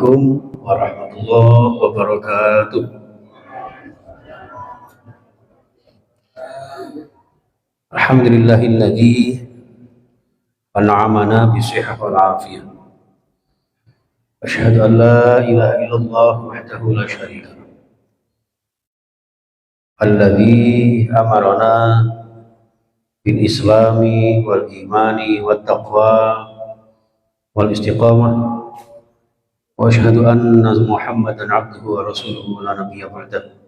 Assalamualaikum warahmatullahi wabarakatuh. Alhamdulillahilladzi an'amana bisihhati wal afiyah. Asyhadu an la ilaha illallah wahdahu la syarika lah. Alladzi amarana bil islami wal imani wat taqwa wal istiqamah. Wa asyhadu anna Muhammadan abduhu wa rasuluhu la nabiyya ba'dahu.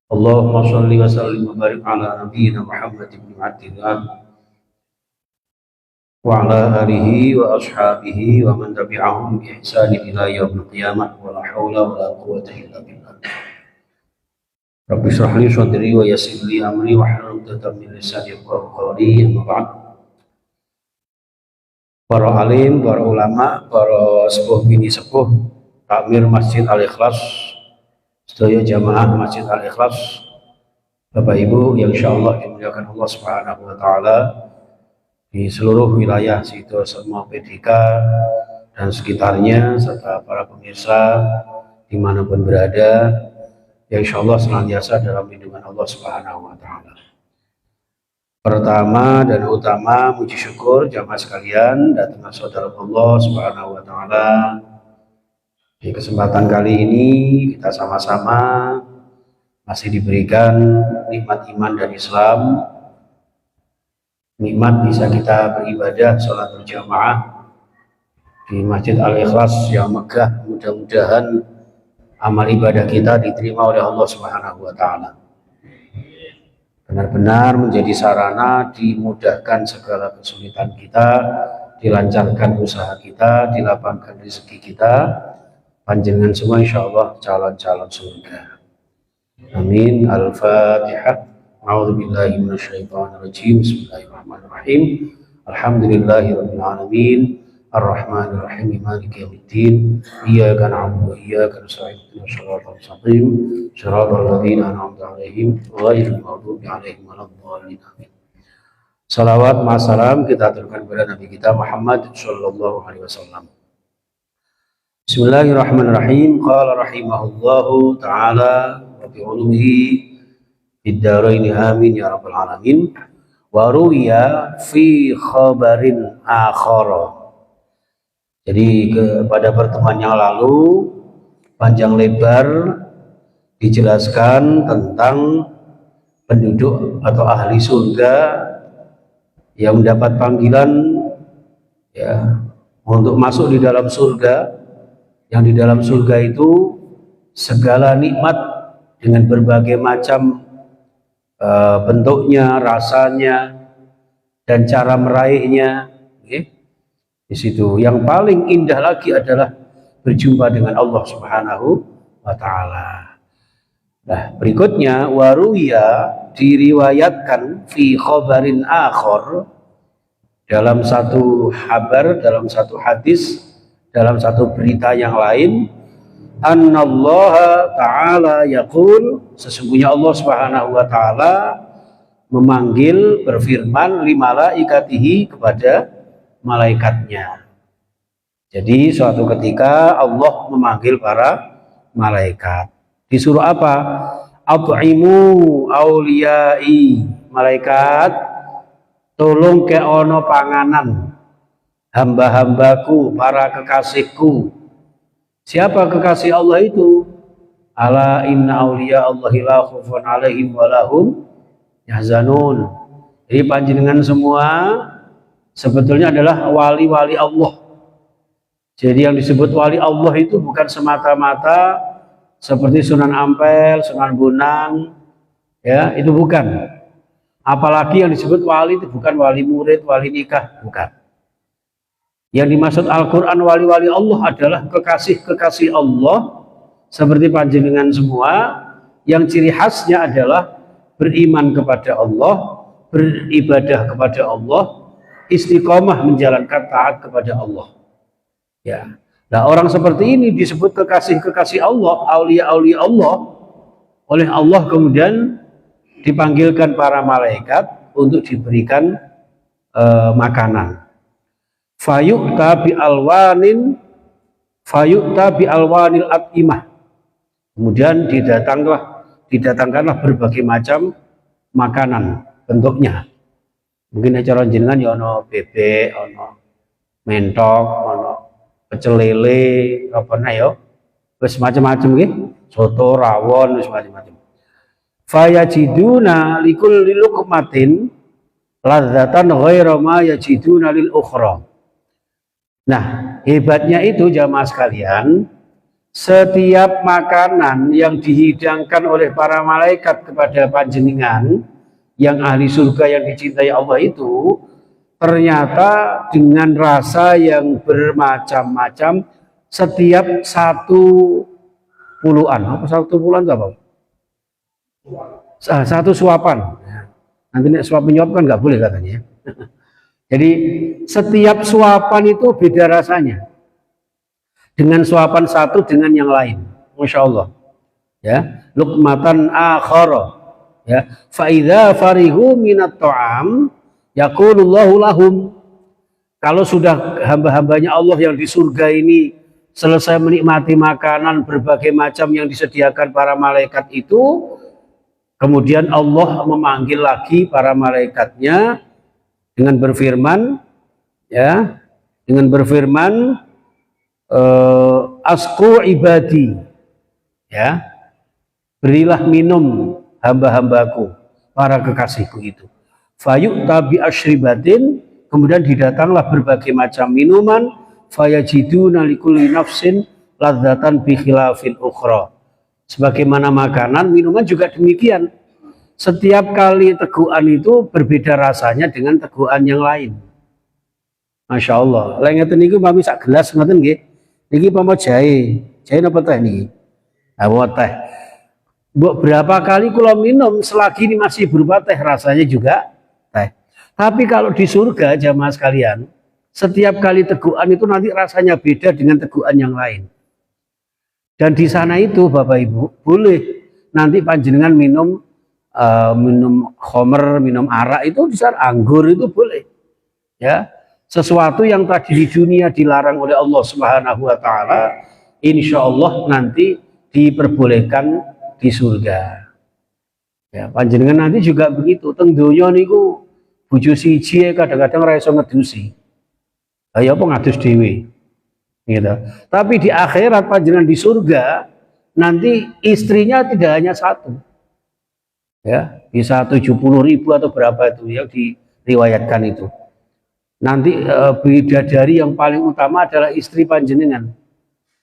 Allahumma shalli wa sallim wa barik ala nabiyyina Muhammad ibn Abdillah wa ala alihi wa ashabihi wa man tabi'ahum bi ihsanin ila yaumil qiyamah wa la haula wa la quwwata illa billah. Rabbi shrah li sadri wa yassir li amri wa hlul 'uqdatam min lisani yafqahu qawli. Amma ba'd. Para alim, para ulama, para sepuh bini sepuh takmir Masjid Al-Ikhlas, sedaya jamaah Masjid Al-Ikhlas, Bapak Ibu yang insyaallah dimuliakan Allah Subhanahu wa taala di seluruh wilayah situ semua PDK dan sekitarnya, serta para pemirsa dimanapun berada yang insyaallah senantiasa dalam lindungan Allah Subhanahu wa taala. Pertama dan utama puji syukur jamaah sekalian datang saudara Allah Subhanahu wa taala. Di kesempatan kali ini kita sama-sama masih diberikan nikmat iman dan Islam. Nikmat bisa kita beribadah sholat berjamaah di Masjid Al-Ikhlas yang megah. Mudah-mudahan amal ibadah kita diterima oleh Allah Subhanahu wa taala. Benar-benar menjadi sarana dimudahkan segala kesulitan kita, dilancarkan usaha kita, dilapangkan rezeki kita, panjenengan semua insyaallah calon-calon surga. Amin. Al-Fatihah. A'udzubillahi minasyaitonirrajim. Bismillahirrahmanirrahim. Alhamdulillahirabbil alamin. Ar-Rahmanir Rahim. Maliki yaumiddin. Iyyaka na'budu wa iyyaka nasta'in. Ihdinas siratal mustaqim. Shiratal ladzina an'amta 'alaihim ghairil maghdubi 'alaihim waladdallin. Amin. Salawat masalam kita aturkan kepada Nabi kita Muhammad sallallahu alaihi wasallam. Bismillahirrahmanirrahim. Qala rahimahullahu ta'ala wa bi ulumihi fid dharain amin ya rabbal alamin. Wa ruwiya fi khabarin akhara. Jadi pada pertemuan yang lalu panjang lebar dijelaskan tentang penduduk atau ahli surga yang mendapat panggilan ya untuk masuk di dalam surga, yang di dalam surga itu segala nikmat dengan berbagai macam bentuknya, rasanya, dan cara meraihnya. Di situ yang paling indah lagi adalah berjumpa dengan Allah Subhanahu wa taala. Nah, berikutnya waruya diriwayatkan fi khabarin akhar, dalam satu kabar, dalam satu hadis, dalam satu berita yang lain, annallaha ta'ala yaqul, sesungguhnya Allah Subhanahu wa taala memanggil, berfirman li malaikatihi, kepada malaikatnya. Jadi suatu ketika Allah memanggil para malaikat. Disuruh apa? At'imu auliyai, malaikat tolong ke ono panganan hamba-hambaku, para kekasihku. Siapa kekasih Allah itu? Ala inna auliya Allahi la khaufun alaihim wa lahum yahzanun. Jadi panjenengan semua sebetulnya adalah wali-wali Allah. Jadi yang disebut wali Allah itu bukan semata-mata seperti Sunan Ampel, Sunan Bonang, ya, itu bukan. Apalagi yang disebut wali itu bukan wali murid, wali nikah, bukan. Yang dimaksud Al-Quran wali-wali Allah adalah kekasih-kekasih Allah seperti panjenengan semua, yang ciri khasnya adalah beriman kepada Allah, beribadah kepada Allah, istiqomah menjalankan taat kepada Allah. Ya. Nah, orang seperti ini disebut kekasih-kekasih Allah, aulia-aulia Allah. Oleh Allah kemudian dipanggilkan para malaikat untuk diberikan makanan. Fayu'ta bi alwanin fayu'ta bi alwanil at'imah, kemudian didatangkanlah berbagai macam makanan bentuknya. Mungkin acara jenengan ya ono bebek, ono mentok, ono pecel lele, apa ya, wis macam-macam nggih, soto, rawon, wis macam-macam. Fayajiduna likulli luqmatin ladzatan ghaira ma yajiduna lil ukhra. Nah, hebatnya itu jamaah sekalian, setiap makanan yang dihidangkan oleh para malaikat kepada panjenengan yang ahli surga yang dicintai Allah itu ternyata dengan rasa yang bermacam-macam setiap satu puluhan. Apa satu puluhan itu apa? Satu suapan. Nanti suap menyuap kan nggak boleh katanya. Jadi setiap suapan itu beda rasanya. Dengan suapan satu dengan yang lain. Masya Allah. Ya, luqmatan akhara. Ya, fa idza farihu minat ta'am yaqulullahu lahum. Kalau sudah hamba-hambanya Allah yang di surga ini selesai menikmati makanan berbagai macam yang disediakan para malaikat itu, kemudian Allah memanggil lagi para malaikatnya dengan berfirman, ya, dengan berfirman, asqu ibadi, ya, berilah minum hamba-hambaku, para kekasihku itu. Fayu'ta bi asyribatin, kemudian didatanglah berbagai macam minuman, fayajiduna likulli nafsin ladzatan bi khilafil ukhra. Sebagaimana makanan, minuman juga demikian. Setiap kali teguhan itu berbeda rasanya dengan teguhan yang lain. Masya Allah. Lain ngeten niku mami sak gelas ngeten nggih. Niki pama jahe. Jahe napa teh niki? Apa teh. Mbok berapa kali kula minum selagi ini masih berupa teh rasanya juga teh. Tapi kalau di surga jamaah sekalian, setiap kali teguhan itu nanti rasanya beda dengan teguhan yang lain. Dan di sana itu Bapak Ibu boleh nanti panjenengan minum khamr, minum arak itu di sana, anggur itu boleh. Ya, sesuatu yang tadi di dunia dilarang oleh Allah Subhanahu wa taala, insya Allah nanti diperbolehkan di surga. Ya, panjenengan nanti juga begitu. Teng donya niku bojo siji kadang-kadang ora iso ngedusi. Ya apa ngadus dhewe. Gitu. Tapi di akhirat panjenengan di surga nanti istrinya tidak hanya satu. Ya, bisa 70.000 atau berapa itu yang diriwayatkan itu. Nanti bidadari yang paling utama adalah istri panjenengan.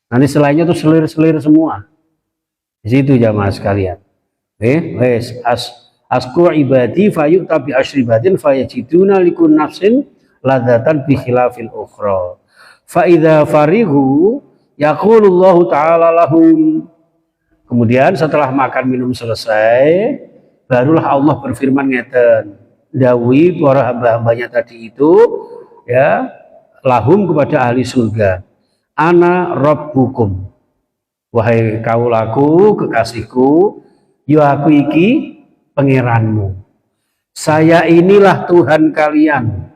Nanti selainnya itu selir-selir semua. Di situ jamaah sekalian. Wes asku ibadi fayu'ta bi asyribatin fayajiduna likun nafsin ladzatan bi khilafil ukhra. Fa idza farihu yaqulullahu ta'ala lahum. Kemudian setelah makan minum selesai, barulah Allah berfirman ngeten, dawi para hamba-hambanya tadi itu, ya, lahum kepada ahli surga, ana rabbukum, wahai kaulaku kekasihku, yo aku iki pangeranmu, saya inilah Tuhan kalian,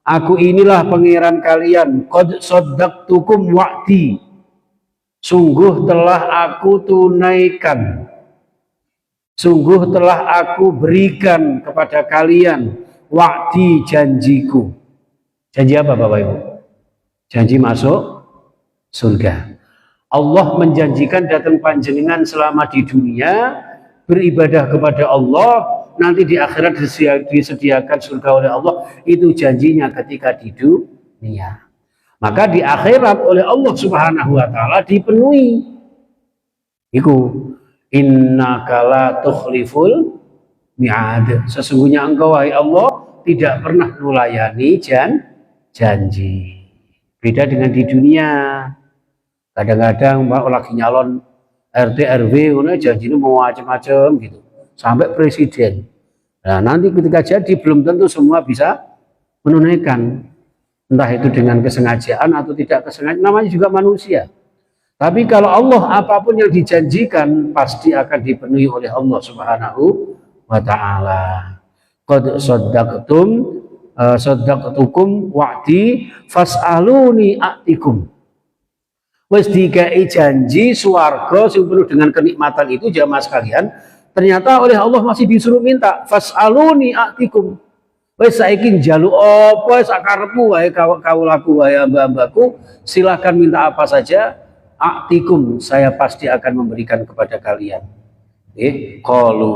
aku inilah pangeran kalian, qad saddaqtukum wa'di, sungguh telah aku tunaikan, sungguh telah aku berikan kepada kalian wa'di, janjiku. Janji apa Bapak Ibu? Janji masuk surga. Allah menjanjikan datang panjenengan selama di dunia beribadah kepada Allah, nanti di akhirat disediakan surga oleh Allah. Itu janjinya ketika di dunia. Maka di akhirat oleh Allah Subhanahu wa taala dipenuhi. Iku innaka la tukhliful mi'ad. Sesungguhnya engkau wahai Allah tidak pernah nulayani janji. Beda dengan di dunia. Kadang-kadang lagi nyalon RT RW janjinya mau macam-macam gitu. Sampai presiden. Nah, nanti ketika jadi belum tentu semua bisa menunaikan. Entah itu dengan kesengajaan atau tidak kesengajaan, namanya juga manusia. Tapi kalau Allah apapun yang dijanjikan pasti akan dipenuhi oleh Allah Subhanahu wa taala. Qad saddaqtukum wa'di fas'aluni a'tikum. wis dikai janji swarga sing penuh dengan kenikmatan itu jamaah sekalian, ternyata oleh Allah masih disuruh minta fas'aluni a'tikum. Wis saiki njaluk apa sakarepmu wae kawulaku wae hamba-hambaku, silahkan minta apa saja, a'tikum, saya pasti akan memberikan kepada kalian. Qalu.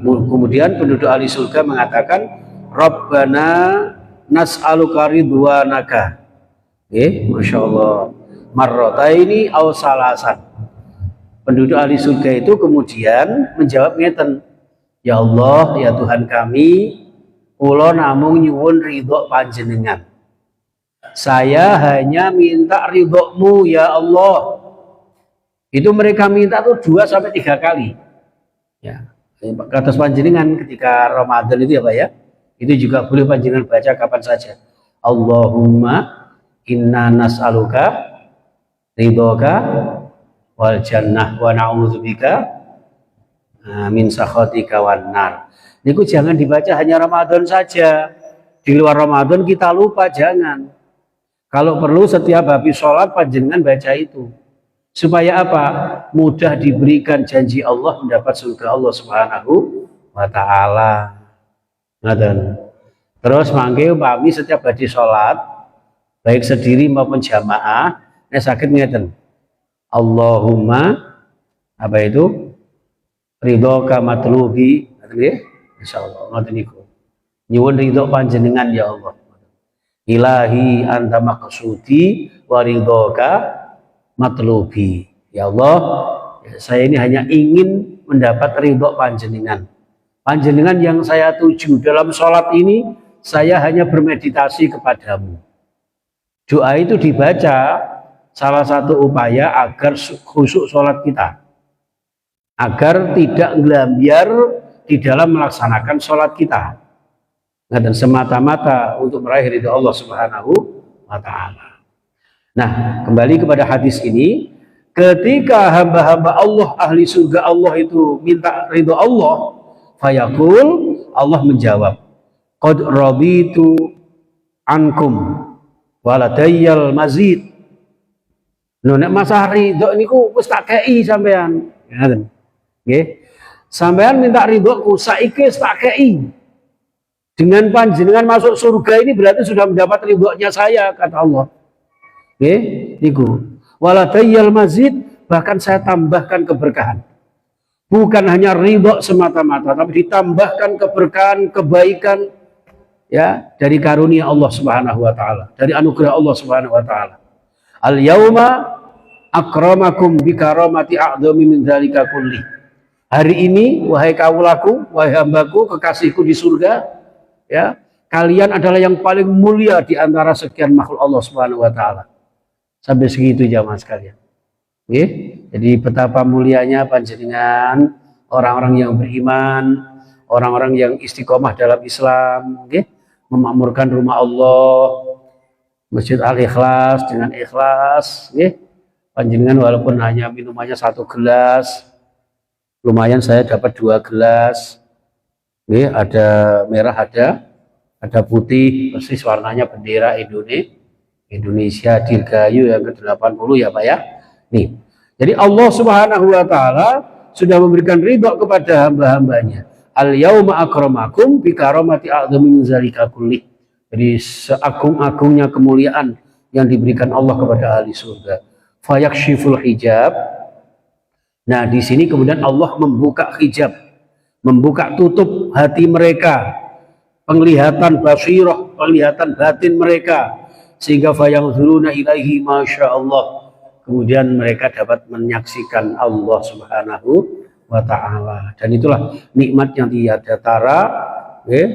Kemudian penduduk ahli surga mengatakan Rabbana nas'aluka ridwanaka. Masya Allah. Marrataini aw salasan. Penduduk ahli surga itu kemudian menjawab ngeten, ya Allah, ya Tuhan kami, kula namung nyuwun ridho panjenengan. Saya hanya minta ridhomu ya Allah. Itu mereka minta tuh 2 sampai 3 kali. Ya, kata panjenengan ketika Ramadan itu ya Pak ya. Itu juga boleh panjenengan baca kapan saja. Allahumma inna nas'aluka ridhoka wal jannah wa na'udzubika min sakhatika wan nar. Niku jangan dibaca hanya Ramadan saja. Di luar Ramadan kita lupa, jangan. Kalau perlu setiap habis sholat panjenengan baca itu. Supaya apa? Mudah diberikan janji Allah mendapat surga Allah Subhanahu wa taala. Ngaten. Terus mangke upami setiap habis sholat baik sendiri maupun jamaah, nek sakit ngeten. Allahumma apa itu? Ridhoka matlubi, nggih? Insyaallah ngoten niku. Nyuwun ridho panjenengan ya Allah. Ilahi anta maqsudi wa ridhoka matlubi. Ya Allah, saya ini hanya ingin mendapat ridho panjenengan. Panjenengan yang saya tuju dalam sholat ini, saya hanya bermeditasi kepadamu. Doa itu dibaca salah satu upaya agar khusyuk sholat kita, agar tidak ngelambiar di dalam melaksanakan sholat kita, dan semata-mata untuk meraih ridho Allah Subhanahu wa taala. Nah, kembali kepada hadis ini, ketika hamba-hamba Allah ahli surga Allah itu minta ridho Allah, fayaqul, Allah menjawab, qad raditu ankum waladayyal mazid. Nek masalah ridho niku wis tak kei sampean. Ngoten. Nggih. Sampean minta ridhoku saiki wis tak kei. Dengan panjenengan masuk surga ini berarti sudah mendapat ridhonya saya, kata Allah. Nggih, niku. Waladayyal mazid, bahkan saya tambahkan keberkahan. Bukan hanya ridho semata-mata, tapi ditambahkan keberkahan, kebaikan ya dari karunia Allah Subhanahu wa taala, dari anugerah Allah Subhanahu wa taala. Al yauma akramakum bi karamati a'dhami min dzalika kulli. Hari ini wahai kawulaku, wahai hambaku, kekasihku di surga, ya, kalian adalah yang paling mulia di antara sekian makhluk Allah Subhanahu wa taala. Sampai segitu jamaah sekalian. Nggih. Jadi betapa mulianya panjenengan orang-orang yang beriman, orang-orang yang istiqomah dalam Islam, nggih, memakmurkan rumah Allah, Masjid Al-Ikhlas dengan ikhlas, nggih. Panjenengan walaupun hanya minumannya 1 gelas, lumayan saya dapat 2 gelas. Nggih, ada merah, ada putih, persis warnanya bendera Indonesia Dirgahayu yang ke-80 ya Pak ya. Nih. Jadi Allah Subhanahu wa taala sudah memberikan ridho kepada hamba-hambanya. Al yauma akramakum bi karamati a'dhami min zalika kulli. Jadi seagung-agungnya kemuliaan yang diberikan Allah kepada ahli surga. Fayakshiful hijab. Nah, di sini kemudian Allah membuka hijab, membuka tutup hati mereka, penglihatan basirah, penglihatan batin mereka, sehingga fayanzuruna ilaihi masya Allah. Kemudian mereka dapat menyaksikan Allah Subhanahu wa ta'ala. Dan itulah nikmat yang tiada tara,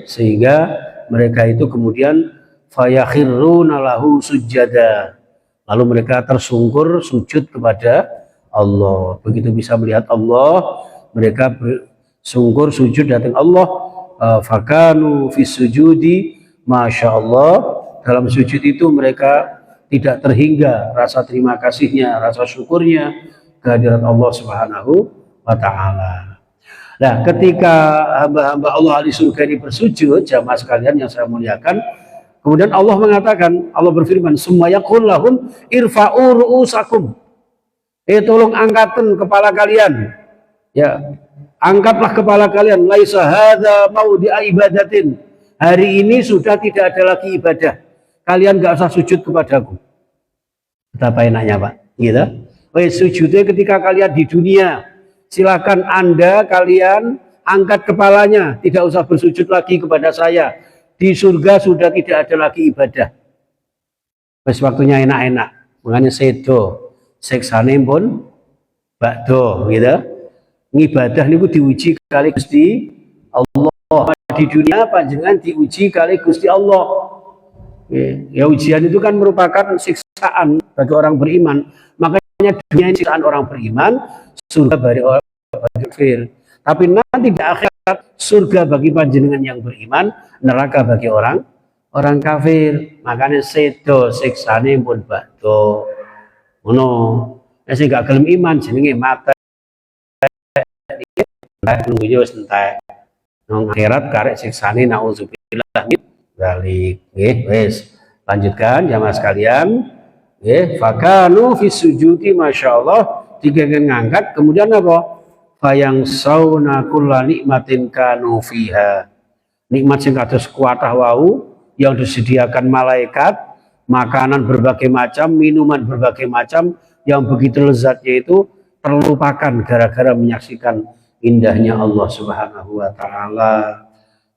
sehingga mereka itu kemudian fayakhirruna lahu sujada. Lalu mereka tersungkur sujud kepada Allah. Begitu bisa melihat Allah, mereka bersungkur sujud datang Allah. Fakanu fis sujudi masya Allah. Dalam sujud itu mereka tidak terhingga rasa terima kasihnya, rasa syukurnya kehadirat Allah Subhanahu wa ta'ala. Nah, ketika hamba-hamba Allah ahli surga ini bersujud, jamaah sekalian yang saya muliakan, Kemudian Allah mengatakan, Allah berfirman, "Summa yaqul lahum irfa'u ru'usakum." Tolong angkatkan kepala kalian. Ya, angkatlah kepala kalian. Laisa hadza maudhi'a ibadatin. Hari ini sudah tidak ada lagi ibadah. Kalian nggak usah sujud kepadaku. Betapa enaknya, Pak. Gitu. Sujudnya ketika kalian di dunia. Silakan Anda kalian angkat kepalanya, tidak usah bersujud lagi kepada saya. Di surga sudah tidak ada lagi ibadah. Wes waktunya enak-enak. Makanya sedo, seksane pun bakdo, gitu. Ngibadah niku diuji kali Gusti Allah. Di dunia panjenengan diuji kali Gusti Allah. Ya, ujian itu kan merupakan siksaan bagi orang beriman. Makanya dunia ini siksaan orang beriman, surga bagi orang kafir. Tapi nanti di akhirat surga bagi panjenengan yang beriman, neraka bagi orang kafir. Makanya sedo siksane pun bakdo. Ngono. Sing gak gelem iman jenenge mate. Nunggu wis entek. Nang akhirat karek siksane nauzubillah min dzalik. Nggih, wis. Lanjutkan jamaah sekalian. Nggih, fakanu fi sujudi masyaallah digegen ngangkat kemudian apa? Fayang sauna kulla nikmatin kanu fiha. Nikmat sing kados kuatah wau yang disediakan malaikat, makanan berbagai macam, minuman berbagai macam yang begitu lezatnya itu terlupakan gara-gara menyaksikan indahnya Allah Subhanahu wa taala.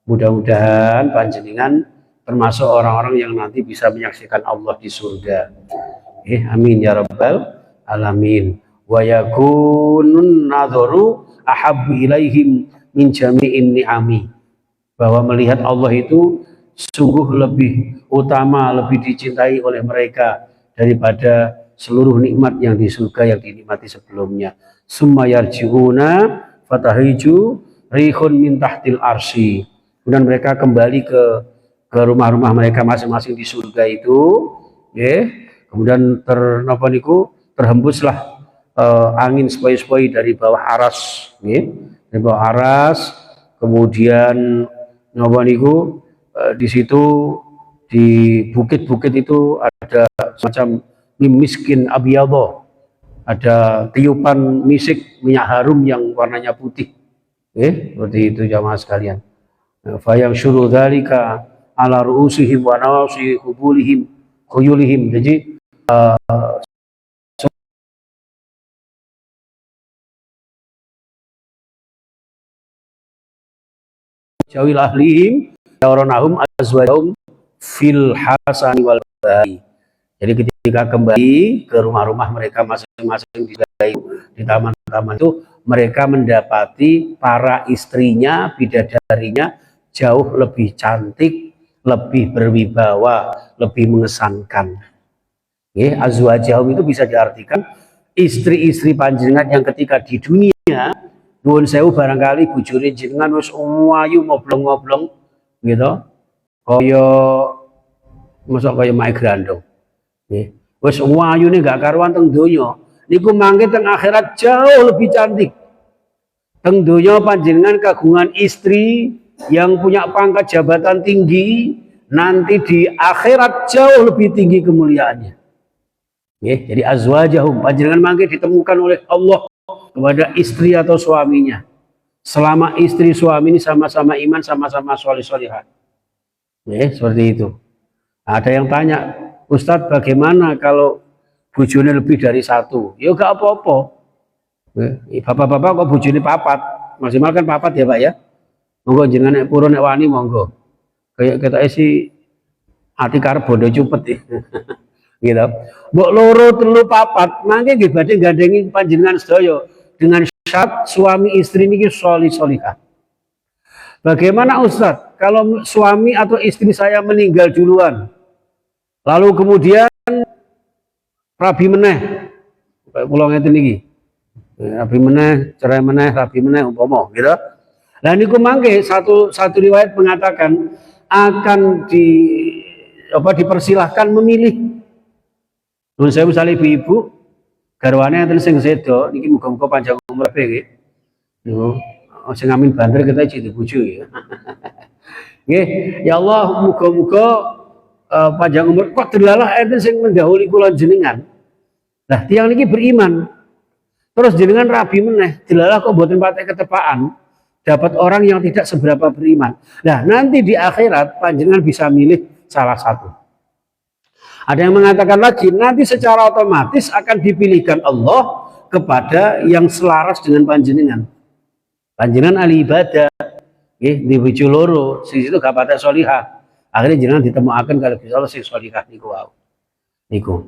Mudah-mudahan panjenengan termasuk orang-orang yang nanti bisa menyaksikan Allah di surga. Amin ya rabbal alamin. Wa yakunun nadharu ahabbu ilaihim min jami'in ni'ami. Bahwa melihat Allah itu sungguh lebih utama, lebih dicintai oleh mereka daripada seluruh nikmat yang di surga yang dinikmati sebelumnya. Summa yarji'una fatahiju rihun min tahtil arsy. Kemudian mereka kembali ke rumah-rumah mereka masing-masing di surga itu, kemudian terhembuslah angin sepoi-sepoi dari bawah aras, dari bawah aras. Kemudian di situ di bukit-bukit itu ada semacam miskin abiyadho, ada tiupan misik minyak harum yang warnanya putih, seperti itu jamaah sekalian. Fayang syuru dzalika ala ru'usihim wa nawasi khuyulihim. Jadi jawil ahlihim yaronahum azwajahum fil hasani wal bahi. Jadi ketika kembali ke rumah-rumah mereka masing-masing di taman-taman itu, mereka mendapati para istrinya, bidadarinya jauh lebih cantik, lebih berwibawa, lebih mengesankan. Azwajahum itu bisa diartikan istri-istri panjenengan yang ketika di dunia nuwun sewu barangkali bojone jenengan wis ayu ngoblong-ngoblong gitu. Kaya mosok kaya Mae Grandong. Nggih. Wis ayune gak karuan teng donya. Niku mangke teng akhirat jauh lebih cantik. Teng donya panjenengan kagungan istri yang punya pangkat jabatan tinggi, nanti di akhirat jauh lebih tinggi kemuliaannya. Jadi azwajahum panjenengan mangke ditemukan oleh Allah kepada istri atau suaminya. Selama istri suami ini sama-sama iman, sama-sama sholih-sholihah. Seperti itu. Ada yang tanya, Ustadz bagaimana kalau bojone lebih dari satu? Ya gak apa-apa. Bapak-bapak kok bojone papat? Maksimal kan papat ya Pak ya? Monggo jenengan purun nek wani monggo. Kayak kita isi ati karep bondo cupet ya. Gitu. Mbok loro telu papat, mangke nggih badhe gandhengi panjenengan sedaya dengan syarat suami istri niki sholih-sholihah. Bagaimana Ustadz kalau suami atau istri saya meninggal duluan, lalu kemudian rabi meneh, kula ngeten iki, rabi meneh, cerai meneh, rabi meneh umpama, gitu. Lah niku mangke satu riwayat mengatakan akan dipersilahkan memilih. Nun saya misalnya ibu-ibu garwane enten sing sedo niki muga-muga panjang umur nggih. Niku sing amin banter kita jadi bojo ya. Nggih, ya Allah muga-muga panjang umur kok delalah enten sing mendahului kula jenengan. Nah, tiyang niki beriman. Terus jenengan rabi meneh, delalah kok mboten patek ketepaan, dapat orang yang tidak seberapa beriman. Nah, nanti di akhirat panjenengan bisa milih salah satu. Ada yang mengatakan lagi, nanti secara otomatis akan dipilihkan Allah kepada yang selaras dengan panjenengan. Panjenengan ahli ibadah, nggih, di bojo loro, sing situ gak patek sholihah. Akhirnya jenengan ditemukan kalau bisa Allah sing sholihah niku wau. Niku.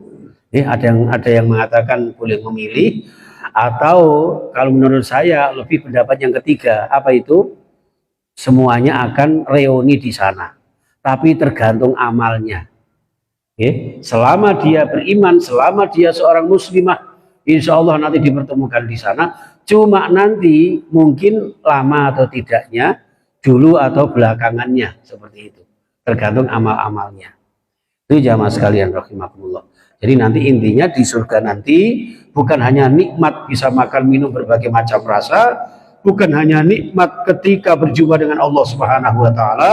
Ada yang mengatakan boleh memilih, atau kalau menurut saya lebih pendapat yang ketiga, apa itu? Semuanya akan reuni di sana, tapi tergantung amalnya. Selama dia beriman, selama dia seorang muslimah, insya Allah nanti dipertemukan di sana. Cuma nanti mungkin lama atau tidaknya, dulu atau belakangannya, seperti itu. Tergantung amal-amalnya. Itu jamaah sekalian rahimakumullah. Jadi nanti intinya di surga nanti bukan hanya nikmat bisa makan minum berbagai macam rasa, bukan hanya nikmat ketika berjumpa dengan Allah Subhanahu wa taala,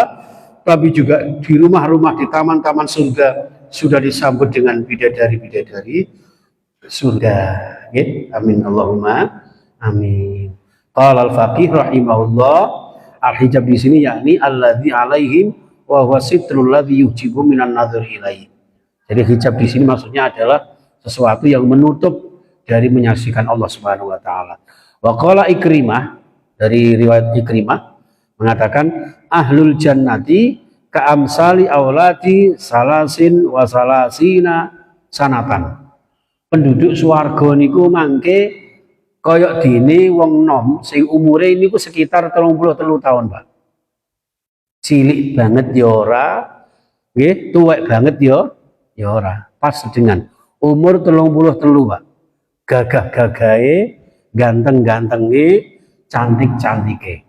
tapi juga di rumah-rumah, di taman-taman surga sudah disambut dengan bidadari-bidadari surga. Amin Allahumma amin. Qala al-faqih rahimahullah, al-hijab di sini yakni alladzi alaihim wa huwa sitrul ladzi yujibu minan nadhri ilaihi. Jadi hijab di sini maksudnya adalah sesuatu yang menutup dari menyaksikan Allah Subhanahu wa taala. Wa qala Ikrimah, dari riwayat Ikrimah mengatakan ahlul jannati ka'amsali auladi salasin wa salasina sanatan. Penduduk swarga niku mangke koyok dene wong nom sing umure niku sekitar 33 tahun, Pak. Cilik banget ya ora, nggih, tuwek banget ya ora, pas dengan umur 33, Pak. Gagah-gagahe, ganteng-gantenge, cantik-cantike.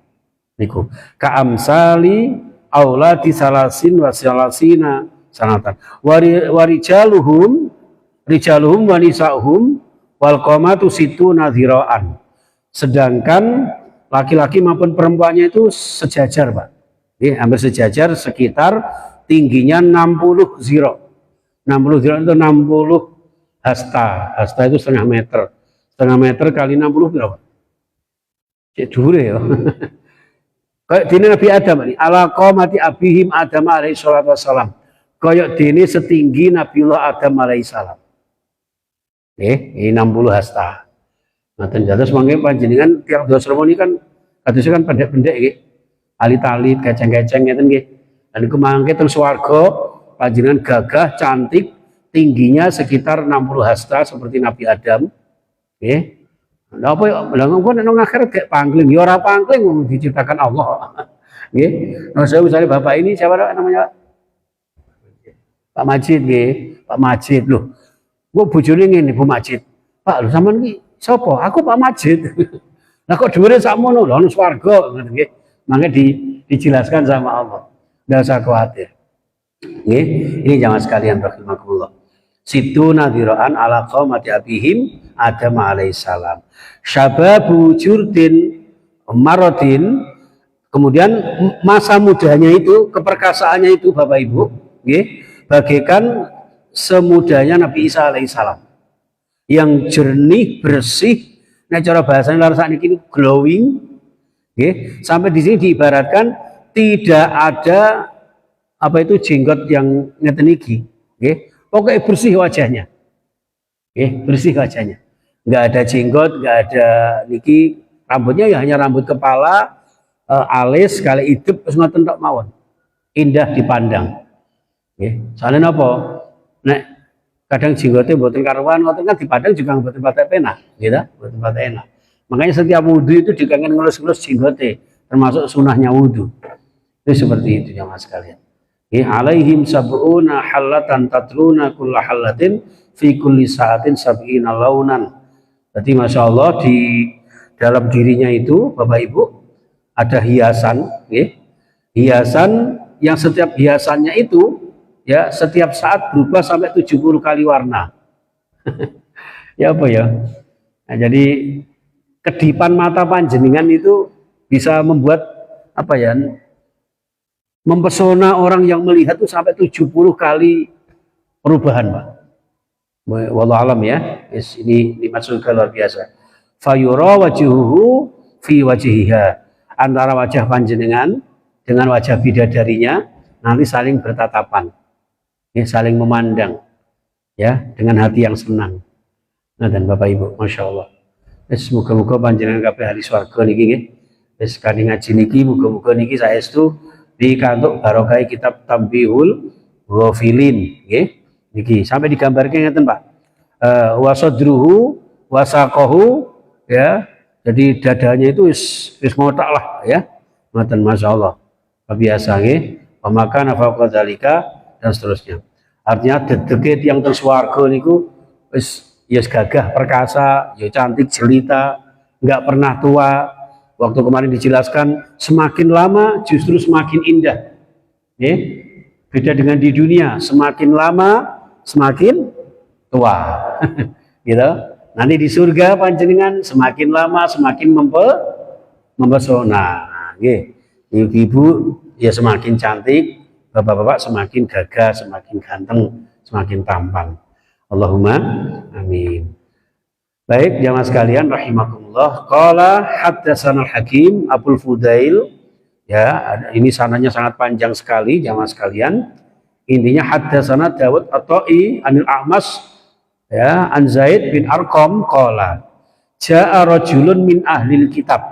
Niku ka'amsali auladi salasin wa salasina sanatan. Warijaluhum wa nisa'uhum wal qamatu situna dhira'an. Sedangkan laki-laki maupun perempuannya itu sejajar, Pak. Hampir sejajar, sekitar tingginya 60 ziro. 60 ziro itu 60 hasta. Hasta itu setengah meter. Setengah meter kali 60 berapa? Cek dure ya. Kayak dini Nabi Adam ini, ala qomati abihim Adam alaihi salatu wassalam. Kayak dini setinggi Nabiullah Adam alaihi salam. Ini 60 hasta. Nah, ternyata semangnya panjenengan tiap dua seremoni kan, kadusnya kan pendek-pendek gitu. Alit-alit, keceng-keceng gitu gitu. Dan itu mangke teng swarga, panjenengan gagah, cantik, tingginya sekitar 60 hasta seperti Nabi Adam. Nah, apa ya? Bilang kok nang akhirat kayak pangling, ya ora pangling wong diciptakan Allah. Nggih. Nah, saya misalnya bapak ini siapa namanya? Pak Majid nggih, Pak Majid loh. Gua bojone ngene Bu Majid. Pak lho sampean iki sapa? Aku Pak Majid. Lah kok dhuwure sakmono lho nang swarga ngoten nggih. Mangke dijelaskan sama Allah. Enggak usah khawatir. Nggih, ini jangan sekalian rahimakumullah. Situ nadhiraan ala qaumati abihim Adam alaihissalam. Syababu jurdin marodin. Kemudian masa mudanya itu, keperkasaannya itu Bapak Ibu, bagaikan semudanya Nabi Isa alaihissalam. Yang jernih, bersih, nah cara bahasanya larang ini glowing. Sampai di sini diibaratkan tidak ada apa itu jenggot yang ngeten iki. Pokoknya bersih wajahnya. Bersih wajahnya. Nggak ada jenggot, nggak ada niki, rambutnya ya hanya rambut kepala, alis, kali hidup, terus ngoten tok mawon. Indah dipandang. Soalnya apa? Nek kadang jenggotnya mboten karuan, ngoten kan dipandang juga mboten patek penak, gitu, mboten patek enak. Makanya setiap wudhu itu dikangen ngelus-ngelus jenggotnya, termasuk sunahnya wudhu. Itu seperti itu ya mas kalian. Alaihim sab'una halatan tatluna kulla halatin fi kulli sa'atin sab'ina launan. Jadi Masya Allah di dalam dirinya itu Bapak Ibu ada hiasan, hiasan yang setiap hiasannya itu ya setiap saat berubah sampai 70 kali warna. Ya apa ya? Nah, jadi kedipan mata panjenengan itu bisa membuat apa ya? Mempesona orang yang melihat itu sampai 70 kali perubahan, Pak. Wallahu alam ya. Ini maksud luar biasa. Fayura wajuhu fi wajihiha. Antara wajah panjenengan dengan wajah bidadarinya nanti saling bertatapan. Ya, saling memandang. Ya, dengan hati yang senang. Nah, dan Bapak Ibu, Masya Allah. Semoga-moga panjenengan kabeh ahli swarga niki nggih. Wis kadhe ngaji niki muga-muga niki saestu dikantuk barokah kitab Tambihul Ghafilin nggih. Niki sampai digambarkan ngeten, Pak. Wasadruhu wasaqahu ya. Jadi dadanya itu wis ngotak lah ya. Ngoten masyaallah. Biasa nggih. Pemakan fauqa dzalika dan seterusnya. Artinya dedeket yang teng swarga niku wis ya gagah perkasa, ya cantik jelita, nggak pernah tua. Waktu kemarin dijelaskan semakin lama justru semakin indah. Beda dengan di dunia, semakin lama semakin tua. Gitu. Nanti di surga panjenengan semakin lama semakin mempesona. Ibu-ibu ya semakin cantik, bapak-bapak semakin gagah, semakin ganteng, semakin tampan. Allahumma amin. Baik, jamaah sekalian rahimakumullah. Qala haddatsana al-Hakim Abul Fudail. Ya, ini sanadnya sangat panjang sekali jamaah sekalian. Intinya haddatsana Dawud At-Ta'i anil A'mas ya, an Zaid bin Arqam qala jaa rajulun min ahlil kitab.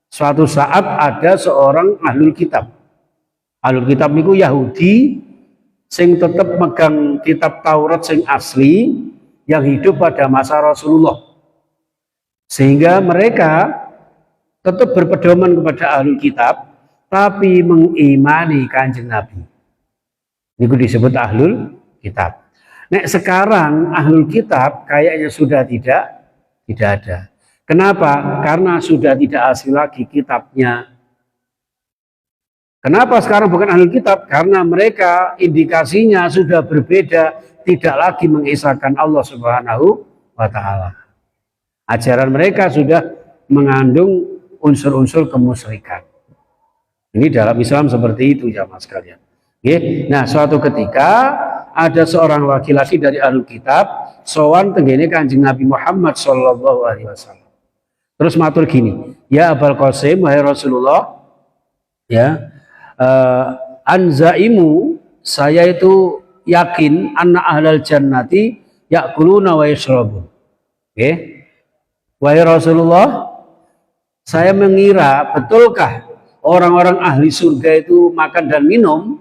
Suatu saat ada seorang ahlul kitab. Ahlul kitab niku Yahudi sing tetep megang kitab Taurat sing asli yang hidup pada masa Rasulullah, sehingga mereka tetap berpedoman kepada ahlul kitab tapi mengimani kanjeng Nabi. Ini disebut ahlul kitab. Nek sekarang ahlul kitab kayaknya sudah tidak ada. Kenapa? Karena sudah tidak asli lagi kitabnya. Kenapa sekarang bukan ahlul kitab? Karena mereka indikasinya sudah berbeda, tidak lagi mengisahkan Allah Subhanahu wa Ta'ala. Ajaran mereka sudah mengandung unsur-unsur kemusyrikan. Ini dalam Islam seperti itu jamaah sekalian. Nah, suatu ketika ada seorang laki-laki dari ahlul kitab sowan tenggene Kanjeng Nabi Muhammad sallallahu alaihi wasallam. Terus matur gini, ya Abul Qasim, wahai Rasulullah, ya, anzaimu, saya itu yakin anna ahlal jannati yakuluna wa yashrabun. Wahai Rasulullah, saya mengira betulkah orang-orang ahli surga itu makan dan minum?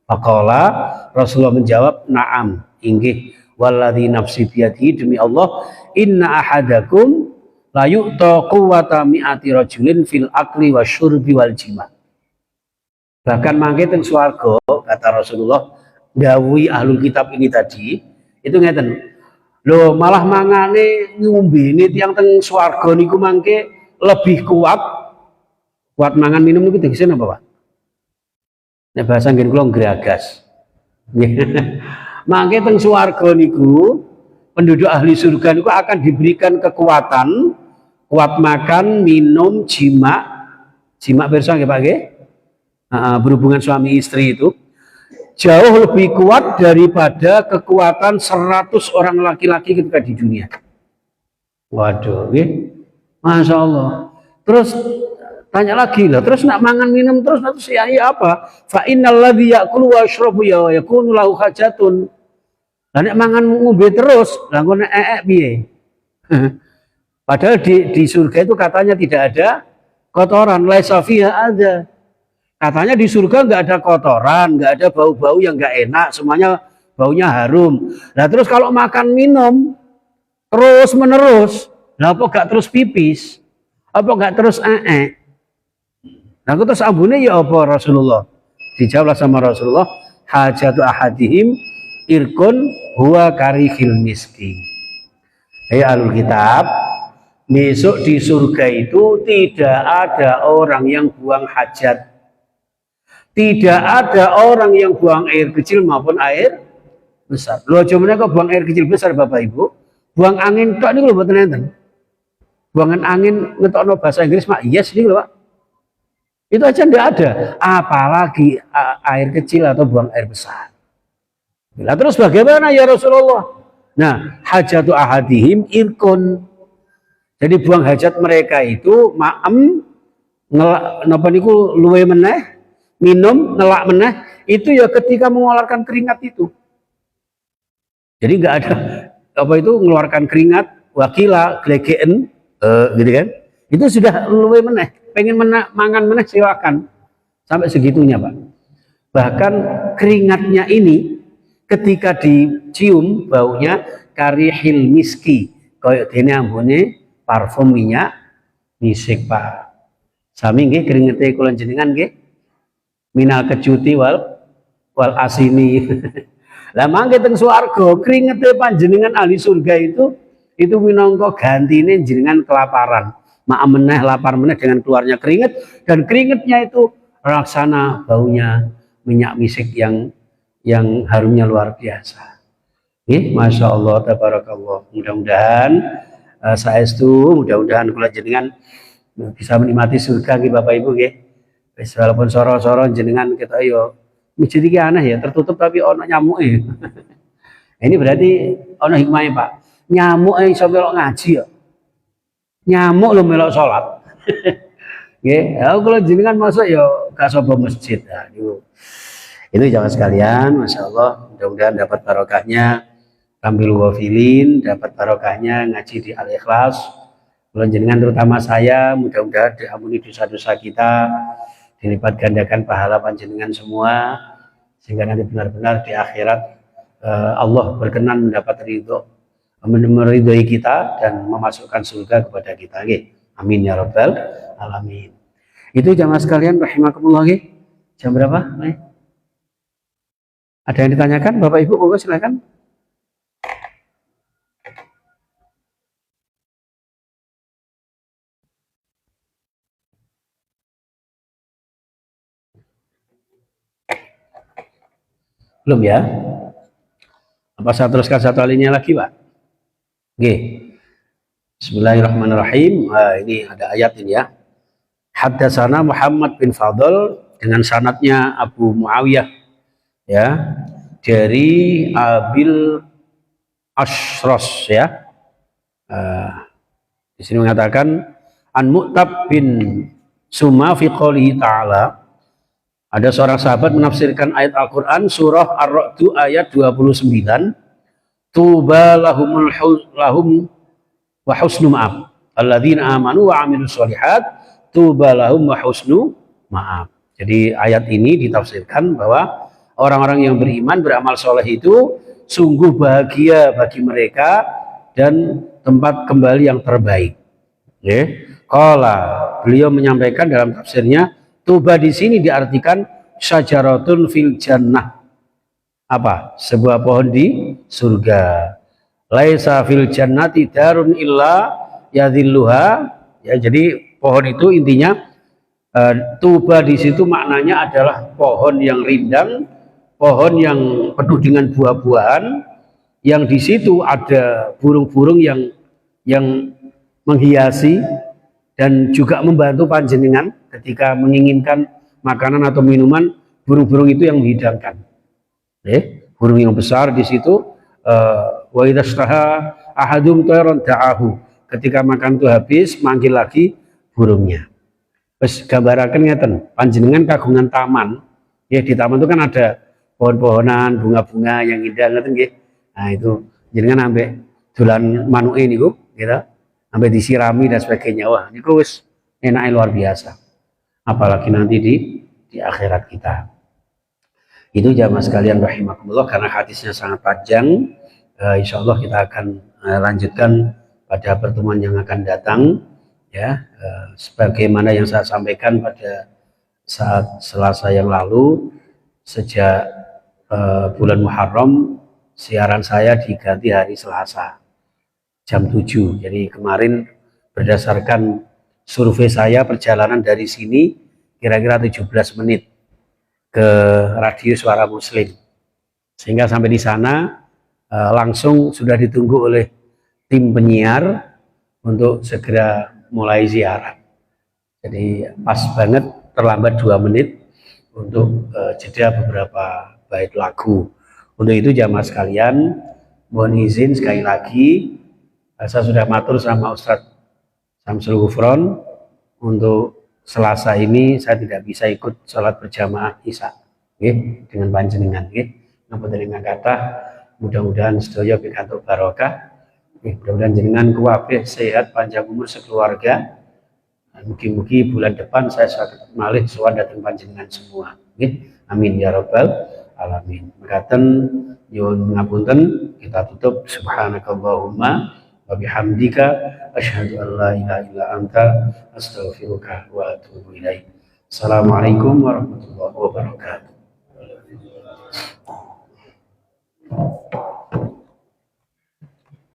Faqala, Rasulullah menjawab, na'am, inggih, walladzi nafsi biyadihi, demi Allah, inna ahadakum la yu'ta quwwata mi'ati rajulin fil akli wasyurbi wal jima'. Bahkan mangke teng swarga, kata Rasulullah, dawuhi ahlul kitab ini tadi, itu ngeten. Loh, malah mangane ngombene tiyang teng swarga niku mangke lebih kuat mangan minum niku tegese napa, Pak? Nek bahasa nggih kula nggragas. Mangke teng swarga niku penduduk ahli surga niku akan diberikan kekuatan, kuat makan, minum, jima pirsa nggih Pak nggih? Berhubungan suami istri itu jauh lebih kuat daripada kekuatan 100 orang laki-laki ketika di dunia. Waduh, Masya Allah. Terus tanya lagi lah, terus nak mangan minum terus ya apa? Fa innal ladzi ya'kulu wa yashrabu yakunu lahu hajatun. Lah nek mangan ngombe terus, lah ngono piye? Padahal di surga itu katanya tidak ada kotoran, laisa fiha adza. Katanya di surga nggak ada kotoran, nggak ada bau-bau yang nggak enak, semuanya baunya harum. Nah terus kalau makan minum terus menerus, lah apa nggak terus pipis, apa nggak terus Nah terus ambune ya apa Rasulullah? Dijawablah sama Rasulullah, hajatu ahadihim irkun huwa karihil miski. Hei ahlul kitab, besok di surga itu tidak ada orang yang buang hajat. Tidak ada orang yang buang air kecil maupun air besar. Lo cuman kok buang air kecil besar Bapak Ibu? Buang angin tok niku lho mboten enten. Buangan angin ngetokno bahasa Inggris mak yes niku lho Pak. Itu aja tidak ada, apalagi air kecil atau buang air besar. Nah, terus bagaimana ya Rasulullah? Nah, hajatu ahadihim irkun. Jadi buang hajat mereka itu maem napa niku luwe meneh, minum ngelak meneh itu ya ketika mengeluarkan keringat itu. Jadi nggak ada apa itu mengeluarkan keringat, wakila, glegeen, gitu kan? Itu sudah luwe meneh, pengen mangan meneh silakan. Sampai segitunya, Pak. Bahkan keringatnya ini ketika dicium baunya karihil miski, koyok dene ambune parfum minyak misik, Pak. Sami nggih keringete kula jenengan nggih. Minal kejuti wal asini. Lah mangke teng swarga keringete panjenengan ahli surga itu minangka gantine jenengan kelaparan. Mak meneh lapar meneh dengan keluarnya keringet dan keringetnya itu laksana baunya minyak misik yang harumnya luar biasa. Masya Allah, tabarakallah. Mudah-mudahan saestu, mudah-mudahan kula jenengan bisa menikmati surga nggih Bapak Ibu nggih. Wis walaupun soro-soro jenengan kita yo masjid iki aneh ya, tertutup tapi ono nyamuke. Ini berarti ono hikmahnya, Pak. Nyamuk iso melok ngaji ya. Nyamuk lo melok salat. Nggih, kalau jenengan masuk ya gak sapa masjid. Nah, itu jangan sekalian, Masya Allah, mudah-mudahan dapat barokahnya tampil wafilin, dapat barokahnya ngaji di Al-Ikhlas. Kalau jenengan terutama saya, mudah-mudahan diampuni dosa-dosa kita, dilipat gandakan pahala panjenengan semua, sehingga nanti benar-benar di akhirat Allah berkenan mendapat ridho, meridhoi kita dan memasukkan surga kepada kita. Amin ya rabbal alamin. Itu jamaah sekalian rahimakumullah. Jam berapa? Ada yang ditanyakan Bapak Ibu? Monggo silakan. Belum ya? Apa saya teruskan satu alinya lagi, Pak? Oke. Bismillahirrahmanirrahim. Ini ada ayat ini ya. Haddatsana Muhammad bin Fadl dengan sanadnya Abu Muawiyah ya, dari Abil Ashros ya. Di sini mengatakan an Mu'tab bin Suma fi qoulihi ta'ala. Ada seorang sahabat menafsirkan ayat Al-Qur'an surah Ar-Ra'd ayat 29. Tuba lahum wa husnu ma'ab. Alladzina amanu wa amilus sholihat tuba lahum wa husnu ma'ab. Jadi ayat ini ditafsirkan bahwa orang-orang yang beriman beramal soleh itu sungguh bahagia bagi mereka dan tempat kembali yang terbaik. Qala, beliau menyampaikan dalam tafsirnya, tuba di sini diartikan syajaratun fil jannah. Apa? Sebuah pohon di surga. Laisa fil jannati darun illa yadhilluha. Ya, jadi pohon itu intinya tuba di situ maknanya adalah pohon yang rindang, pohon yang penuh dengan buah-buahan, yang di situ ada burung-burung yang menghiasi dan juga membantu panjenengan ketika menginginkan makanan atau minuman, burung-burung itu yang menghidangkan. Burung yang besar di situ. Wa idzastaha ahadum tayran da'ahu. Ketika makan itu habis, manggil lagi burungnya. Terus gambaraken ngeten, panjenengan kagungan taman. Ya, di taman itu kan ada pohon-pohonan, bunga-bunga yang indah ngeten nggih. Nah, itu jenengan ambek dolan manuke niku, gitu. Sampai disirami dan sebagainya. Wah, ini wis enaknya luar biasa. Apalagi nanti di akhirat kita. Itu jamaah sekalian rahimakumullah, karena hadisnya sangat panjang. Insya Allah kita akan lanjutkan pada pertemuan yang akan datang. Ya, sebagaimana yang saya sampaikan pada saat Selasa yang lalu, sejak bulan Muharram siaran saya diganti hari Selasa jam 7. Jadi kemarin berdasarkan survei saya perjalanan dari sini kira-kira 17 menit ke Radio Suara Muslim. Sehingga sampai di sana langsung sudah ditunggu oleh tim penyiar untuk segera mulai ziarah. Jadi pas banget terlambat 2 menit untuk jeda beberapa bait lagu. Untuk itu jamaah sekalian, mohon izin sekali lagi, saya sudah matur sama Ustadz Samsul Gufron, untuk Selasa ini saya tidak bisa ikut sholat berjamaah Isya dengan panjenengan. Ngapunten ingkang kathah, mudah-mudahan sedaya pikantuk barokah. Mudah-mudahan jenengan kuwabeh sehat, panjang umur sekeluarga. Mugi-mugi bulan depan saya saged malih sowan dhateng panjenengan semua. Amin ya rabbal alamin. Mekaten nyuwun ngapunten, kita tutup subhanakallahumma wa bihamdika asyhadu an la ilaha illa anta astaghfiruka wa atubu ilaik. Assalamualaikum warahmatullahi wabarakatuh.